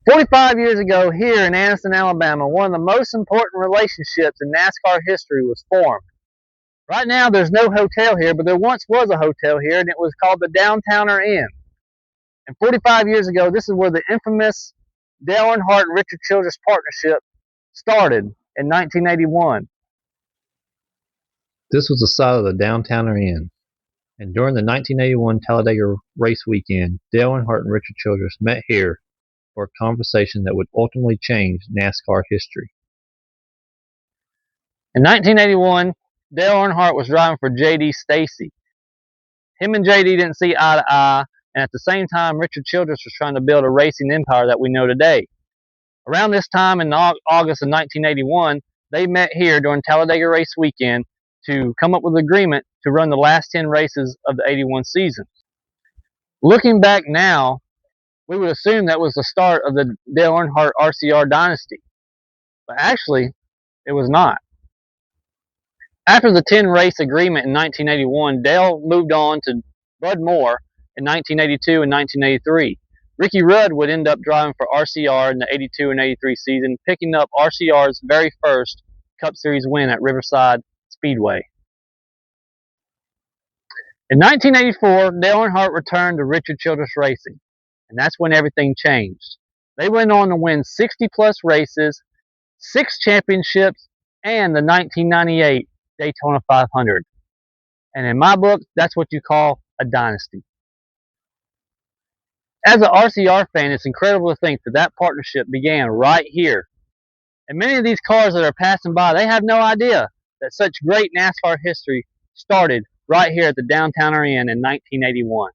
45 years ago, here in Anniston, Alabama, one of the most important relationships in NASCAR history was formed. Right now, there's no hotel here, but there once was a hotel here, and it was called the Downtowner Inn. And 45 years ago, this is where the infamous Dale Earnhardt and Richard Childress partnership started in 1981. This was the site of the Downtowner Inn, and during the 1981 Talladega race weekend, Dale Earnhardt and Richard Childress met here for a conversation that would ultimately change NASCAR history. In 1981, Dale Earnhardt was driving for J.D. Stacy. Him and J.D. didn't see eye to eye, and at the same time, Richard Childress was trying to build a racing empire that we know today. Around this time in August of 1981, they met here during Talladega race weekend to come up with an agreement to run the last 10 races of the 81 season. Looking back now, we would assume that was the start of the Dale Earnhardt RCR dynasty, but actually, it was not. After the 10 race agreement in 1981, Dale moved on to Bud Moore in 1982 and 1983. Ricky Rudd would end up driving for RCR in the 82 and 83 season, picking up RCR's very first Cup Series win at Riverside Speedway. In 1984, Dale Earnhardt returned to Richard Childress Racing, and that's when everything changed. They went on to win 60-plus races, 6 championships, and the 1998 Daytona 500. And in my book, that's what you call a dynasty. As an RCR fan, it's incredible to think that that partnership began right here. And many of these cars that are passing by, they have no idea that such great NASCAR history started right here at the Downtowner Inn in 1981.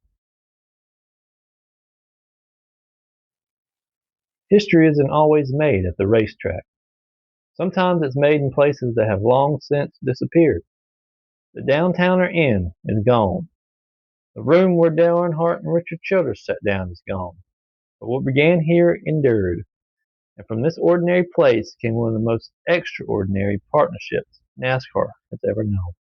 History isn't always made at the racetrack. Sometimes it's made in places that have long since disappeared. The Downtowner Inn is gone. The room where Dale Earnhardt and Richard Childress sat down is gone. But what began here endured. And from this ordinary place came one of the most extraordinary partnerships NASCAR has ever known.